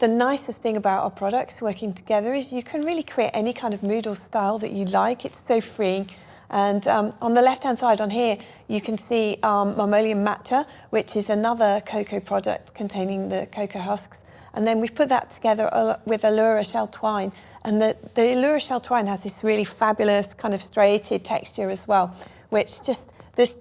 nicest thing about our products working together is you can really create any kind of mood or style that you like. It's so freeing. And on the left-hand side on here, you can see Marmolium Matcha, which is another cocoa product containing the cocoa husks. And then we've put that together with Allura Shell Twine. And the Allura Shell Twine has this really fabulous kind of striated texture as well, which just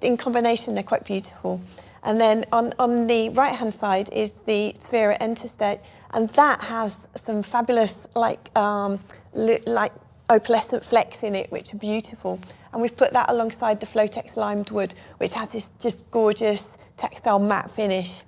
in combination, they're quite beautiful. And then on the right-hand side is the Sphera Interstate, and that has some fabulous like opalescent flecks in it, which are beautiful. And we've put that alongside the Flotex Limed Wood, which has this just gorgeous textile matte finish.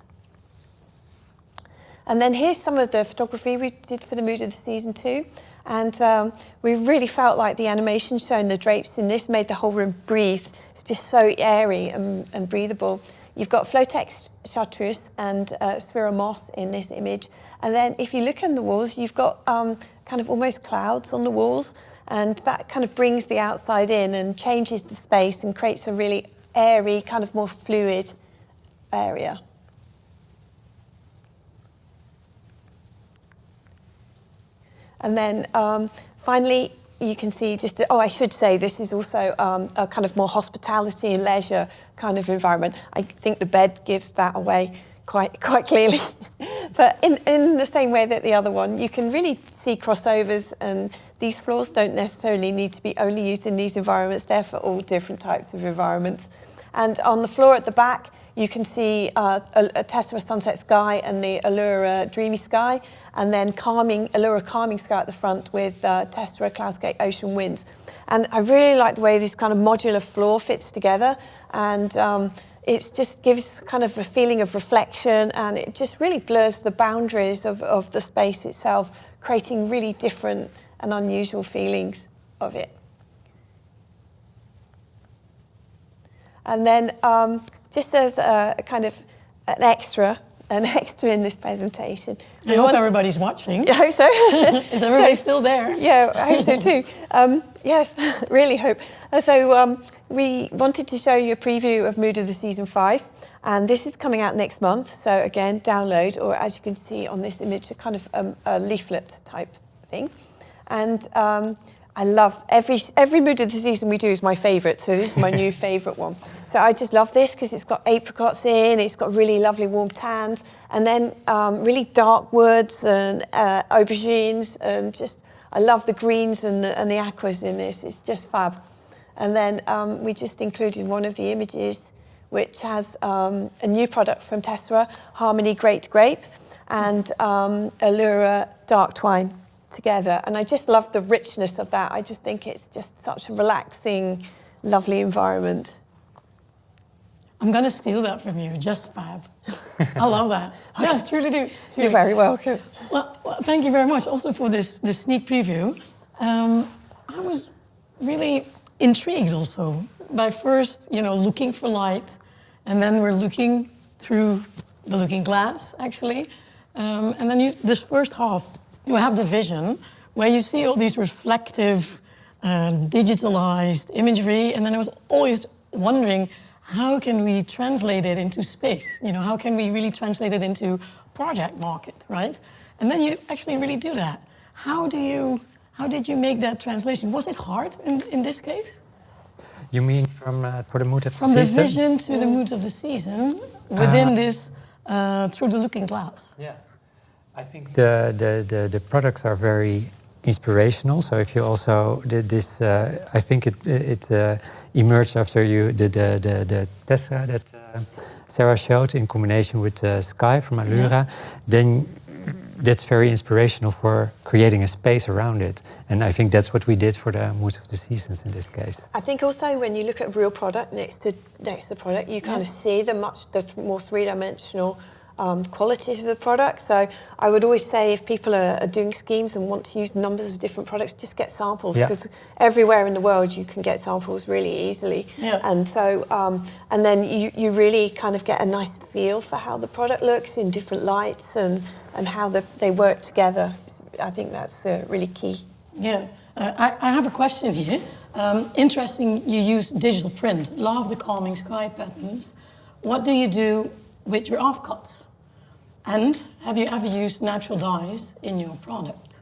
And then here's some of the photography we did for the Mood of the Season 2. And we really felt like the animation showing the drapes in this made the whole room breathe. It's just so airy and breathable. You've got Flotex Chartreuse and Sphera Moss in this image. And then if you look on the walls, you've got kind of almost clouds on the walls. And that kind of brings the outside in and changes the space and creates a really airy, kind of more fluid area. And then finally, you can see just, I should say this is also a kind of more hospitality and leisure kind of environment. I think the bed gives that away quite clearly. But in the same way that the other one, you can really see crossovers, and these floors don't necessarily need to be only used in these environments. They're for all different types of environments. And on the floor at the back, you can see a Tessera Sunset Sky and the Allura Dreamy Sky, and then Allura Calming Sky at the front with Tessera Cloudscape Ocean Winds. And I really like the way this kind of modular floor fits together, and it just gives kind of a feeling of reflection, and it just really blurs the boundaries of the space itself, creating really different and unusual feelings of it. And then just as a kind of an extra in this presentation. I hope everybody's watching. I hope so. Is everybody still there? Yeah, I hope so too. Yes, really hope. So we wanted to show you a preview of Mood of the Season 5, and this is coming out next month. So again, download, or as you can see on this image, a kind of a leaflet type thing. And I love every Mood of the Season we do is my favourite, so this is my new favourite one. So I just love this because it's got apricots in, it's got really lovely warm tans, and then really dark woods and aubergines, and just I love the greens and the aquas in this. It's just fab. And then we just included one of the images, which has a new product from Tessera, Harmony Great Grape, and Allura Dark Twine together. And I just love the richness of that. I just think it's just such a relaxing, lovely environment. I'm going to steal that from you. Just fab. I love that. Yeah, truly do. Truly. You're very welcome. Well, thank you very much also for this sneak preview. I was really intrigued also by first, looking for light, and then we're looking through the looking glass, actually. And then this first half, you have the vision, where you see all these reflective, digitalized imagery, and then I was always wondering, how can we translate it into space? How can we really translate it into project market, right? And then you actually really do that. How did you make that translation? Was it hard in this case? You mean for the mood of the From season? the vision to the moods of the season within this, through the looking glass. Yeah, I think the products are very inspirational. So if you also did this, I think it emerged after you did the Tesla that Sarah showed in combination with Sky from Allura. Then that's very inspirational for creating a space around it. And I think that's what we did for the moods of the seasons in this case. I think also when you look at real product next to the product, you kind of see the more three-dimensional qualities of the product. So I would always say if people are doing schemes and want to use numbers of different products, just get samples, because everywhere in the world you can get samples really easily. Yeah. And so and then you really kind of get a nice feel for how the product looks in different lights and how they work together. I think that's really key. Yeah, I have a question here. Interesting, you use digital print. Love the calming sky patterns. What do you do with your offcuts? And have you ever used natural dyes in your product?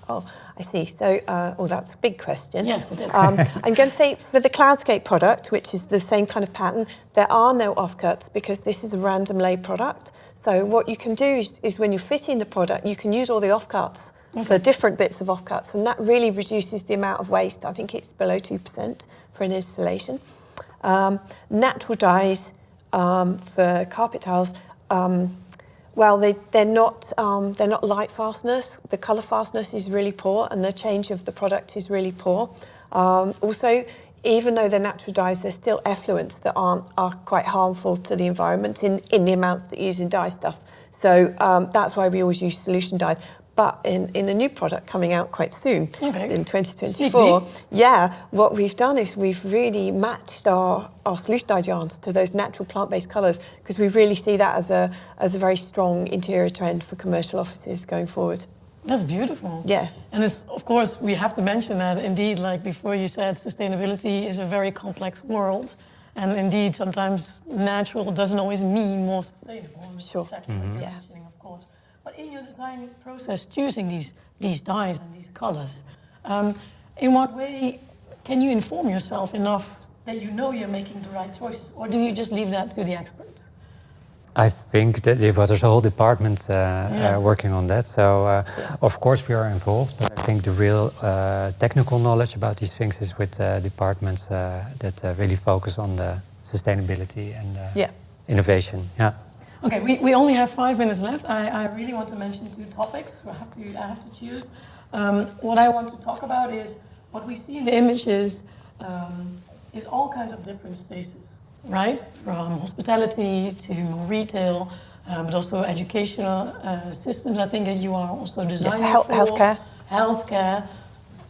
Oh, I see. So, that's a big question. Yes, it is. I'm going to say for the Cloudscape product, which is the same kind of pattern, there are no offcuts because this is a random lay product. So what you can do is when you fit in the product, you can use all the offcuts for different bits of offcuts, and that really reduces the amount of waste. I think it's below 2% for an installation. Natural dyes for carpet tiles, well, they're not light fastness. The colour fastness is really poor, and the change of the product is really poor. Also, even though they're natural dyes, there's still effluents that are quite harmful to the environment in the amounts that you use in dye stuff. So that's why we always use solution dye. But in a new product coming out quite soon, in 2024, what we've done is we've really matched our solution dyed yarns to those natural plant-based colours, because we really see that as a very strong interior trend for commercial offices going forward. That's beautiful. Yeah. And it's, of course, we have to mention that indeed, like before you said, sustainability is a very complex world. And indeed, sometimes natural doesn't always mean more sustainable. Sure. Exactly what you're mentioning, of course. But in your design process, choosing these dyes and these colors, in what way can you inform yourself enough that you know you're making the right choices? Or do you just leave that to the experts? I think that there's a whole department working on that. So, of course, we are involved, but I think the real technical knowledge about these things is with departments that really focus on the sustainability and innovation. Yeah. Okay, we only have 5 minutes left. I really want to mention 2 topics. I have to choose. What I want to talk about is what we see in the images is all kinds of different spaces, right? From hospitality to more retail, but also educational systems. I think that you are also designing for healthcare.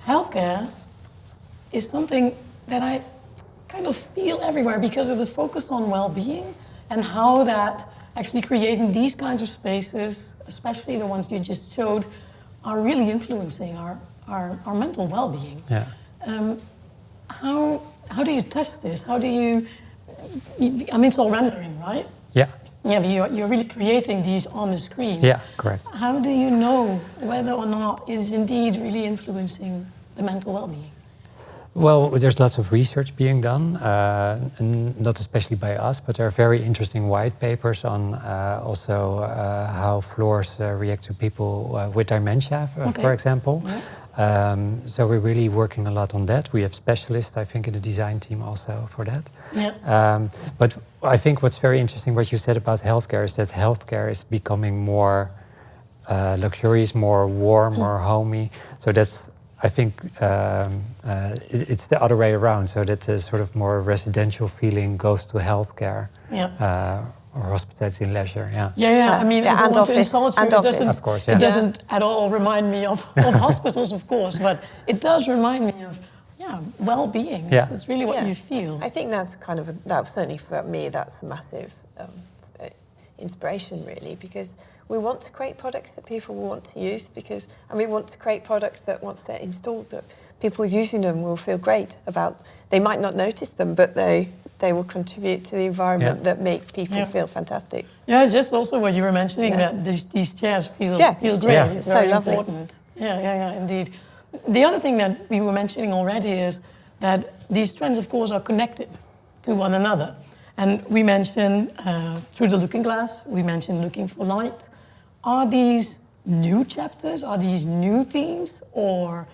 Healthcare is something that I kind of feel everywhere because of the focus on well-being and how that actually creating these kinds of spaces, especially the ones you just showed, are really influencing our mental well-being. Yeah. How do you test this? How do you I mean, it's all rendering, right? Yeah. Yeah, but you're really creating these on the screen. Yeah, correct. How do you know whether or not it is indeed really influencing the mental well-being? Well, there's lots of research being done, and not especially by us, but there are very interesting white papers on also how floors react to people with dementia, for example. Yeah. So we're really working a lot on that. We have specialists, I think, in the design team also for that. Yeah. But I think what's very interesting, what you said about healthcare, is that healthcare is becoming more luxurious, more warm, more homey. So that's, I think it's the other way around, so that the sort of more residential feeling goes to healthcare or hospitality and leisure. Yeah. I mean, I don't want to insult you. Of course, it doesn't at all remind me of hospitals, of course, but it does remind me of well-being. Yeah. It's really what Yeah. you feel. I think that's kind of, certainly for me, that's a massive inspiration, really, because we want to create products that people will want to use, and we want to create products that once they're installed, that people using them will feel great about. They might not notice them, but they will contribute to the environment that make people feel fantastic. Yeah, just also what you were mentioning, that these chairs feel great. Yeah. It's very So lovely. important. Yeah, indeed. The other thing that we were mentioning already is that these trends, of course, are connected to one another. And we mentioned through the looking glass, we mentioned looking for light. Are these new chapters? Are these new themes? Or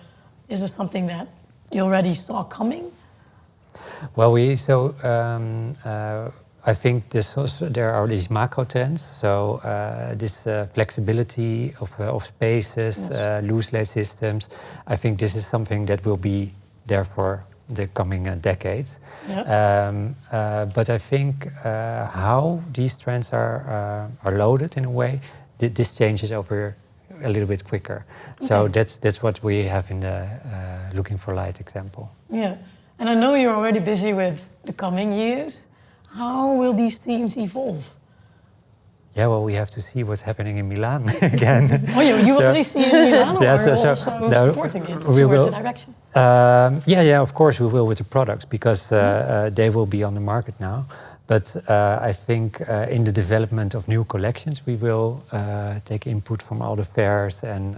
is it something that you already saw coming? Well, I think there are these macro trends. So this flexibility of spaces, loose lay systems. I think this is something that will be there for the coming decades. But I think how these trends are loaded in a way, this changes over a little bit quicker. Okay. So that's what we have in the looking for light example. Yeah, and I know you're already busy with the coming years. How will these themes evolve? Yeah, well, we have to see what's happening in Milan again. Oh, you already see it in Milan, or are you also supporting it towards the direction? Yeah, of course we will with the products, because they will be on the market now. But I think in the development of new collections, we will take input from all the fairs and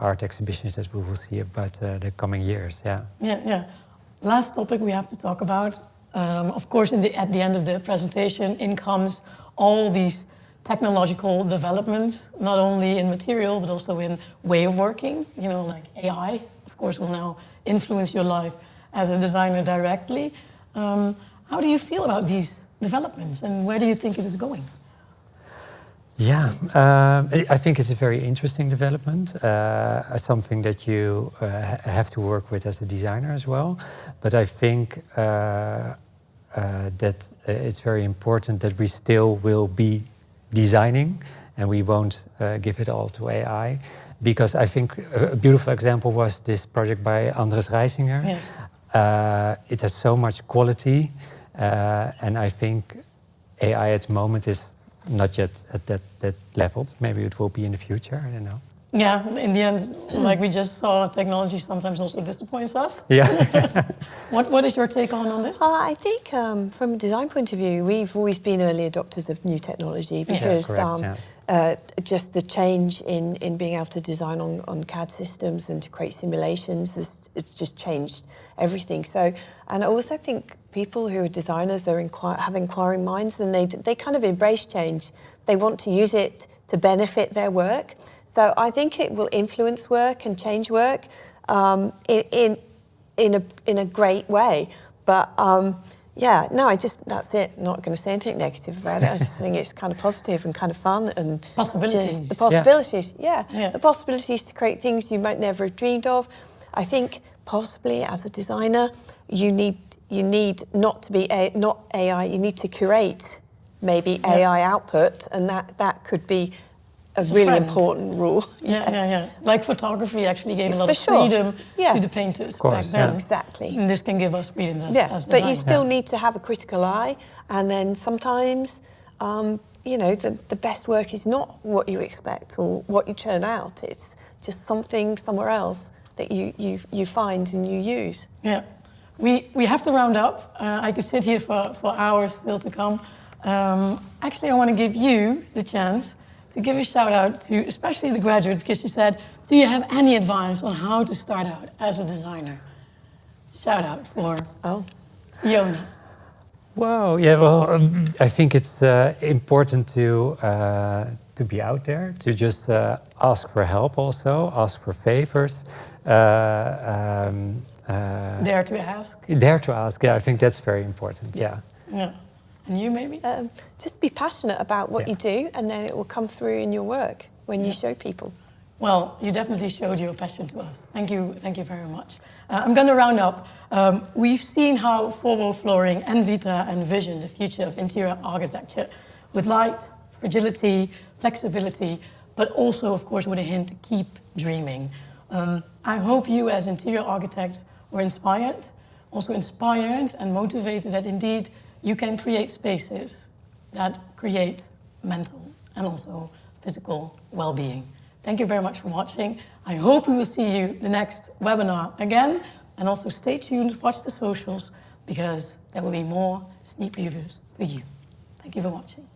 art exhibitions that we will see about the coming years. Yeah. Last topic we have to talk about. Of course, at the end of the presentation, in comes all these technological developments, not only in material, but also in way of working. You know, like AI, of course, will now influence your life as a designer directly. How do you feel about these developments, and where do you think it is going? Yeah, I think it's a very interesting development, something that you have to work with as a designer as well. But I think that it's very important that we still will be designing, and we won't give it all to AI. Because I think a beautiful example was this project by Andres Reisinger. Yes. It has so much quality, and I think AI at the moment is not yet at that level. Maybe it will be in the future, I don't know. Yeah, in the end, like we just saw, technology sometimes also disappoints us. Yeah. What is your take on this? I think from a design point of view, we've always been early adopters of new technology, because just the change in being able to design on CAD systems and to create simulations, it's just changed everything. So, and I also think people who are designers have inquiring minds, and they kind of embrace change. They want to use it to benefit their work. So I think it will influence work and change work in a great way. But that's it. I'm not going to say anything negative about it. I just think it's kind of positive and kind of fun, and possibilities. The possibilities, the possibilities to create things you might never have dreamed of. I think possibly as a designer, you need not to be not AI. You need to curate maybe AI output, and that could be a really important rule. Yeah. Like photography actually gave a lot of freedom to the painters back then. Exactly. And this can give us freedom as designers. But you still need to have a critical eye, and then sometimes, the best work is not what you expect or what you churn out. It's just something somewhere else that you find and you use. Yeah. We have to round up. I could sit here for hours still to come. Actually, I want to give you the chance to give a shout out to especially the graduate, because you said, do you have any advice on how to start out as a designer? Shout out for Yona. Well, I think it's important to be out there, to just ask for help also, ask for favors. Dare to ask. Dare to ask, I think that's very important, Yeah. And you maybe? Just be passionate about what you do, and then it will come through in your work when you show people. Well, you definitely showed your passion to us. Thank you very much. I'm going to round up. We've seen how Forbo Flooring and Vitra envision the future of interior architecture with light, fragility, flexibility, but also, of course, with a hint to keep dreaming. I hope you as interior architects were inspired, also inspired and motivated that indeed you can create spaces that create mental and also physical well-being. Thank you very much for watching. I hope we will see you the next webinar again. And also stay tuned, watch the socials, because there will be more sneak previews for you. Thank you for watching.